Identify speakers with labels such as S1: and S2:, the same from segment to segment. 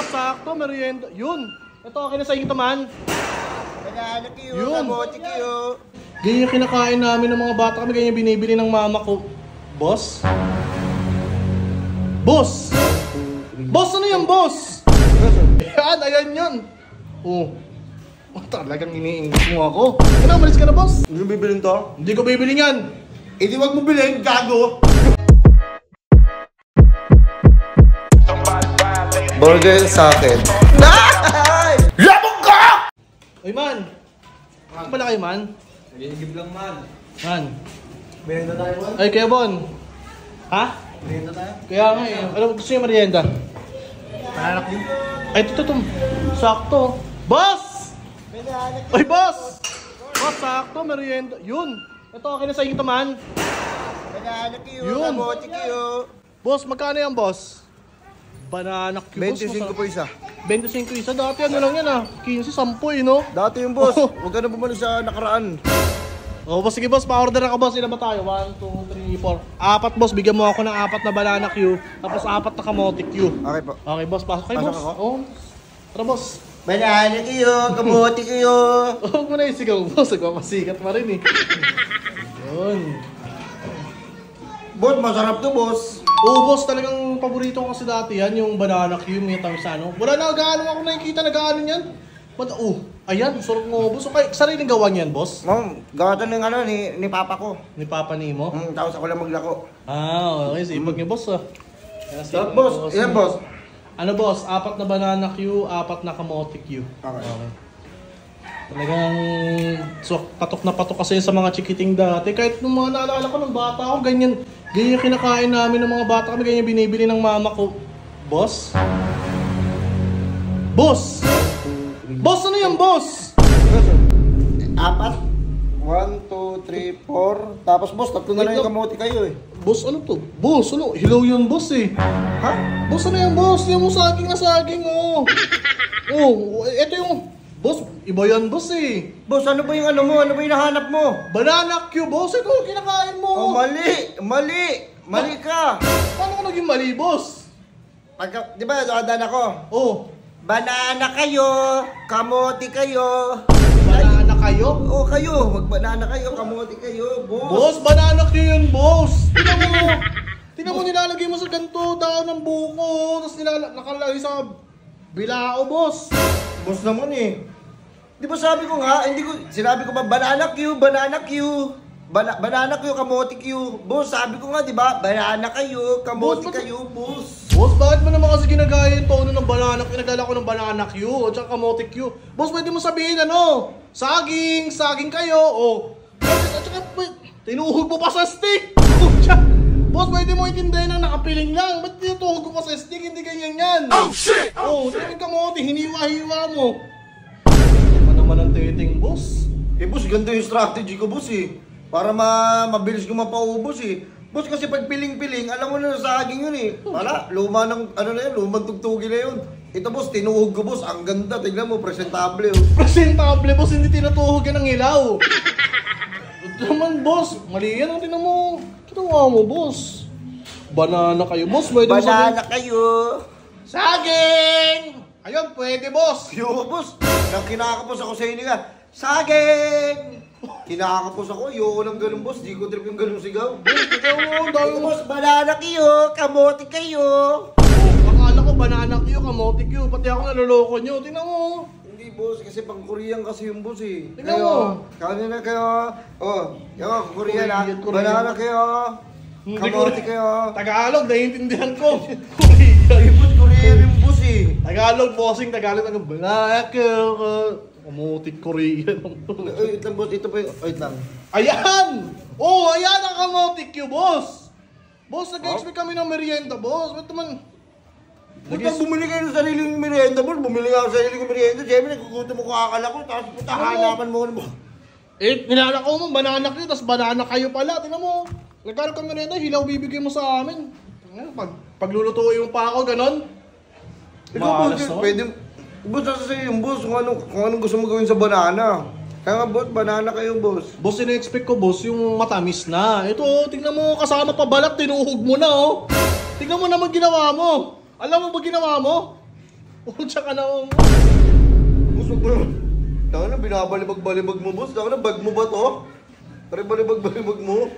S1: sakto, merienda. Yun. Ito, akin na sa inyo man.
S2: Banana Q,
S1: Yun.
S2: kamote Q.
S1: Ganyan yung kinakain namin ng mga bata kami. Ganyan yung binibili ng mama ko. Boss? Boss! Boss, ano yan, boss? Ayan, ayan yun. Oh. Talagang iniinggit mo ako. Kaya umalis ka na, boss.
S2: Hindi mo bibilin to?
S1: Hindi ko bibilin yan.
S2: Eh di wag mo bilhin, gago. Burger sa akin. Labog ka!
S1: Ay, man. Saan pala kayo, man?
S2: Naginigib lang, man.
S1: Man.
S2: Merienda tayo, man.
S1: Ay, kaya Bon. Ha?
S2: Merienda tayo.
S1: Kaya nga eh. Alam mo, gusto niya merienda?
S2: Pananak yun.
S1: Ay, ito. Sakto. Boss! Ay, boss! Boss, sakto, merienda. Yun. Ito, akin na sa inyo man.
S2: Banana Q,
S1: Yun.
S2: kamote Q.
S1: Boss, magkano yan, boss? Banana Q, boss.
S2: 25 po isa.
S1: 25 isa. Dati ano lang yan ah. 15, 10 eh, no?
S2: Dati yung boss,
S1: Oh.
S2: huwag ka na bumalik sa nakaraan.
S1: Oh, boss, sige boss, pa-order ako boss. Ilan ba tayo? 1, 2, 3, 4. Apat boss, bigyan mo ako ng 4 na banana Q. Tapos 4 na kamote Q.
S2: Okay po.
S1: Okay boss, pasok kayo
S2: Pasok
S1: boss.
S2: ako?
S1: Oh. Tara boss.
S2: Banana Q, kamote Q.
S1: Huwag mo na isigaw boss, nagpapasikat pa rin eh. Yun.
S2: Boss, masarap to, boss.
S1: Oo boss, talagang paborito ko kasi dati yan, yung banana Q, may tamis ano. Wala na gaano ako nakikita na gaano yan. But, ayan, sarap mo boss. Okay, sariling gawa niyan boss?
S2: Ma'am, gawa to ng ano, ni papa ko.
S1: Ni Papa Nemo?
S2: Tapos ako lang maglako.
S1: Ah, okay, sipag niyo boss ah. Kaya
S2: Sarap,
S1: sipag
S2: boss.
S1: niyo,
S2: Ilan, boss?
S1: Ano boss, 4 na banana Q, 4 na kamote Q.
S2: Okay.
S1: Talagang patok na patok kasi sa mga chikiting dati. Kahit nung mga naalala ko ng bata ako, ganyan yung kinakain namin ng mga bata kami, ganyan binibili ng mama ko. Boss? Boss! Boss, ano yan, boss?
S2: 4. 1, 2, 3, 4. Tapos boss, 3 na lang yung kamote kayo eh.
S1: Boss, ano to? Boss, ano? Hilaw yun, boss eh.
S2: Ha?
S1: Boss, ano yan, boss? Yan mo saging na saging, oh. Oh, eto yung... Boss, iba yan, boss eh.
S2: Boss, ano ba yung ano mo? Ano ba yung nahanap mo?
S1: Banana Q, boss. Ito yung kinakain mo.
S2: Oh, mali! Mali! Mali ka!
S1: Paano ko naging mali, boss?
S2: Pagka, di ba, doon ako?
S1: Oh,
S2: Banana kayo! Kamote kayo!
S1: banana kayo?
S2: Oo, kayo! Mag-banana kayo, kamote kayo, boss!
S1: Boss, banana Q yun, boss. Tingnan mo, nilalagay mo sa ganito, daon ng buko. Tapos nakalagay sa bilao, boss.
S2: Boss naman eh. Di ba sabi ko nga, hindi ko, sinabi ko ba, banana Q, banana Q. Banana Q, kamote Q. Boss, sabi ko nga, di ba, banana kayo, kamote
S1: Boss,
S2: kayo, boss.
S1: Boss, bakit mo naman kasi ginagaya yung tono ng banana Q? Nagala ko ng banana Q at saka kamote Q. Boss, pwede mo sabihin ano? Saging kayo. Oh. At saka, tinuhog mo pa sa stick. Boss, pwede mo itindihin ng nakapiling lang. Ba't tinutuhog mo pa sa stick? Hindi ganyan yan. Oh, shit! Oh, tingin kamote, hiniwa-hiwa mo. Ano naman ang titing, boss?
S2: Eh, boss, ganda yung strategy ko, boss eh. Para mabilis ko mapaubos eh. Boss, kasi pag piling-piling, alam mo na sa saging yun eh. Wala, luma ng, ano na yun, lumang tugtugi na yun. Ito, boss, tinuhog ko, boss. Ang ganda, tignan mo, presentable oh.
S1: Presentable, boss, hindi tinutuhog yan ng ilaw. Ito naman, boss, mali yan. Tingnan mo. Ginawa mo, boss. Banana kayo, boss. Pwede mo
S2: Banana kayo.
S1: saging! Ayun, pwede, boss.
S2: Yo, boss, nang kinakapos ako sa inyo nga. Saging! Kinakapos ako, ayoko ng ganun, boss. Di ko trip yung ganun sigaw.
S1: Ikaw mo, dami mo.
S2: Boss, banana kayo, kamote kayo.
S1: Akala ko banana Q, kamote Q. Pati ako naloloko nyo. Tingnan mo.
S2: Hindi, boss, kasi pang Korean kasi yung boss eh.
S1: Tingnan mo.
S2: Kanina kayo. Oh, yung Korean ha.
S1: Korean.
S2: Banana kayo. Kamote kayo.
S1: Tagalog, naiintindihan ko.
S2: Ay, boss, Korean yung boss eh.
S1: Tagalog, bossing Tagalog. Banana Q, kamote Korean.
S2: Ay, wait lang, boss. Ito pa yung, wait lang.
S1: Ayan! Oh, ayan ang kamote Q, boss! Boss, nag-expect kami ng merienda, boss. Ba't naman?
S2: Ba't nang bumili kayo ng sariling merienda, boss? Bumili nga ako sa sariling merienda. Siyempre, nagkukuto mo kakala ko. Tapos puta, hanapan mo mo.
S1: Eh, nilalakaw mo, banana Q, tapos banana kayo pala. Tingnan mo. Nagkaroon kang merienda, hilaw bibigay mo sa amin. Paglulutuin mo pa ako, ganon.
S2: Ikaw,
S1: Malas
S2: boss,
S1: naman.
S2: pwede. Boss, nasa sa'yo yung boss kung anong gusto mo gawin sa banana. Kaya nga, boss, banana kayo, boss.
S1: Boss, ina-expect ko, boss, yung matamis na. Ito, oh, tingnan mo, kasama pa balat, tinuhog mo na, oh. Tingnan mo naman ginawa mo. Alam mo ba ginawa mo? Pucha ka na mo.
S2: Boss, wag mo naman. Taka na, binabalibag-balibag mo, boss. Taka na, bag mo ba to? Pare balibag-balibag mo.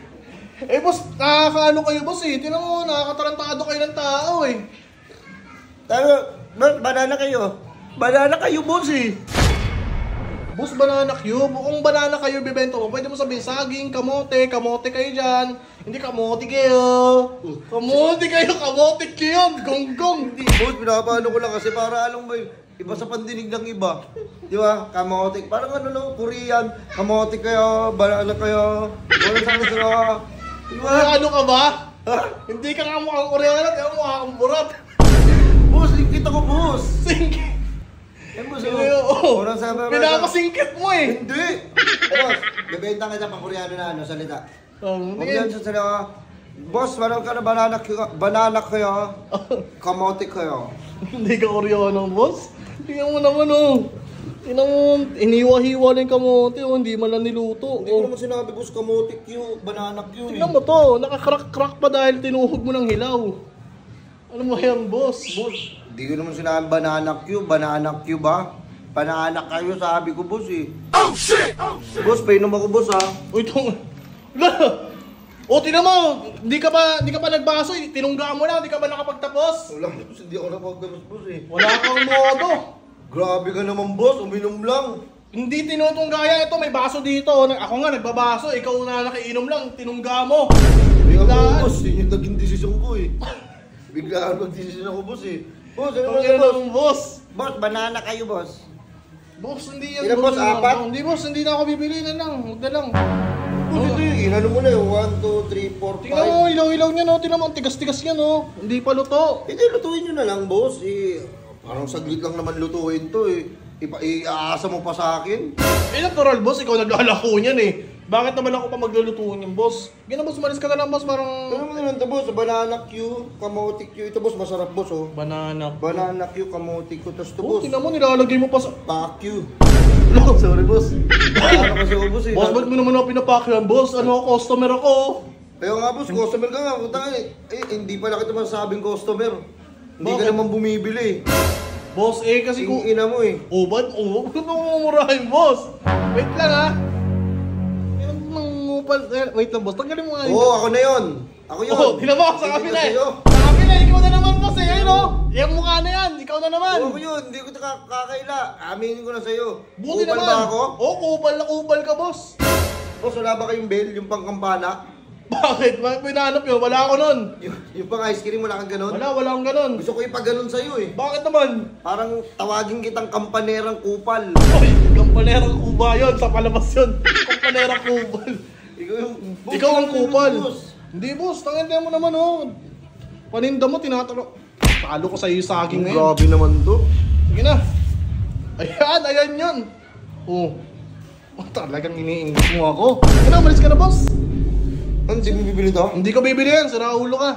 S1: Eh boss, nakakaano kayo boss eh. Tinan mo, nakakatarantado kayo ng tao eh.
S2: Banana kayo. Banana kayo, boss eh.
S1: Boss, banana cube. Kung banana kayo bibento mo, pwede mo sabihin saging, kamote kayo dyan. Hindi kamote kayo. Kamote kayo, kamote kayo. Gonggong.
S2: Hindi, boss, pinapano ko lang kasi para alam mo iba sa pandinig ng iba. Di ba? Kamote. Parang ano no, Korean. Kamote kayo, banana kayo. Wala sa sila. Di ba?
S1: Ano ka ba?
S2: Ha?
S1: Hindi ka nga mukhang Koreano, kaya mukhang burat.
S2: Boss, kita ko, boss.
S1: Singkit.
S2: Eh, boss,
S1: Oo.
S2: Orang sa
S1: Pinakasingkit mo eh.
S2: Hindi. Boss, bebenta ka dyan pang Koreano na ano, salita. Huwag yan sa salita. Boss, meron ka na banana kayo. Kamote kayo.
S1: Hindi ka Koreano, boss. Tingnan mo naman oh. Tingnan mo, iniwa-hiwa lang yung kamote oh. Hindi man lang niluto.
S2: Hindi ko naman sinabi, boss, kamote Q, banana Q.
S1: Tingnan mo to, nakakrak-krak pa dahil tinuhog mo ng hilaw. Ano mo yan, boss?
S2: Boss, hindi ko naman sinabi banana Q ba? Banana kayo, sabi ko, boss eh. Oh shit! Boss, painom ako, boss ha.
S1: Uy, itong... O, tingnan mo, di ka pa nagbaso eh. Tinunggaan mo lang, di ka ba nakapagtapos?
S2: Wala, boss, hindi ako napagdabos, boss eh.
S1: Wala kang modo.
S2: Grabe ka naman, boss, uminom lang.
S1: Hindi tinutunggaya ito, may baso dito. Ako nga nagbabaso, ikaw na nakiinom lang, tinungga mo.
S2: Biglaan, boss, yun yung naging desisyon ko eh. Biglaan mag-desisyon ako, boss eh. Boss, ano
S1: Ang
S2: ba,
S1: ina
S2: boss?
S1: ng boss.
S2: Boss, banana kayo, boss.
S1: Boss, hindi yan.
S2: Ilan, boss? Apat?
S1: Hindi, boss, hindi na ako bibili na lang. Huwag na lang.
S2: Boss, ito yung inano mo na yung 1, 2, 3, 4, 5.
S1: Tingnan mo, ilaw-ilaw niya, no? Tingnan mo, ang tigas-tigas niya, no? Hindi pa luto.
S2: Hindi, lutuin nyo na lang, boss. Eh, parang saglit lang naman lutuin to eh. Iaasa mo pa sa akin.
S1: Eh, natural, boss, ikaw naglalako niyan eh. Bakit naman ako pa maglulutuin yung boss? Gina, boss, malis ka na lang, boss, parang...
S2: Ano mo naman ito, boss? Banana Q, kamote Q. Ito, boss, masarap, boss, oh.
S1: Banana.
S2: Banana Q, kamote Q. Tapos ito,
S1: Oh,
S2: boss,
S1: tingnan mo, nilalagay mo pa sa...
S2: pa Q. Sorry, boss. Ano kasi ako, boss, eh.
S1: Boss, ba't mo naman ako pinapakyan, boss? Ano, customer ako.
S2: Kaya nga, boss, customer ka nga. Punta nga eh. Hindi pala kita masasabing customer. Hindi ka
S1: Bakit?
S2: naman bumibili.
S1: Boss, eh, kasi kung...
S2: Ina mo eh.
S1: Oh, ba't? Oh, ba't mo mumurahin, boss? Wait lang, ha? Wait lang, boss. Tanggalin mo nga yun.
S2: Oo, ako na yun. Ako yun.
S1: Oh, tingnan mo ako sa
S2: Hindi
S1: kapila
S2: na
S1: eh.
S2: sa'yo.
S1: Sa kapila, ikaw na naman, boss, eh. Ayun, oh. Yung mukha na yan. Ikaw na naman.
S2: Oo, ako yun. Hindi ko kakaila. Aminin ko na sa'yo.
S1: Buti
S2: Kupal
S1: naman.
S2: ba ako?
S1: Oh, kupal na kupal ka, boss.
S2: Boss, wala ba kayong bell? Yung pangkampana?
S1: Bakit? Bakit pinanap yun? Wala ako nun.
S2: Yung pang ice cream, wala kang ganun?
S1: Wala akong ganun.
S2: Gusto ko ipaganon sa'yo eh.
S1: Bakit naman?
S2: Parang tawagin kitang kampanerang kupal.
S1: Ay, kampanerang kuba yun. Sa palabas yun. Kampanerang kupal.
S2: Ikaw yung... Boss,
S1: Ikaw ang kupal.
S2: boss.
S1: Hindi, boss. Tangin mo naman, oh. Paninda mo, tinatalo. Talo ko sa'yo yung saging ngayon.
S2: Grabe naman to.
S1: Sige na. Ayan yun. Oh. Oh, talagang iniinggit mo ako. Sige na, umalis ka na, boss.
S2: Hindi mo bibili to?
S1: Hindi ko bibili yan, sira ulo ka.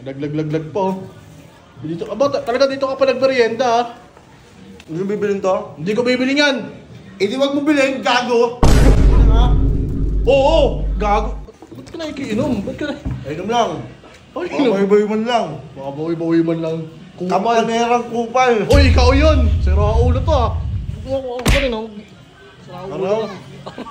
S1: Laglag pa oh. Dito, talaga dito ka pa nagmerienda ah.
S2: Hindi mo bibili to?
S1: Hindi ko bibili yan.
S2: Hindi wag mo bilhin, gago!
S1: Oo, gago. Ba't ka nakikiinom? Ba't ka na...
S2: Ayun lang.
S1: Ay, inom.
S2: Baboy man lang.
S1: Baka bawi-bawi man lang. Kupal.
S2: Kampanerang kupal.
S1: Uy, ikaw yun. Sira ulo to ah. Ano ka rin oh. Sira ulo
S2: Ano?
S1: ka.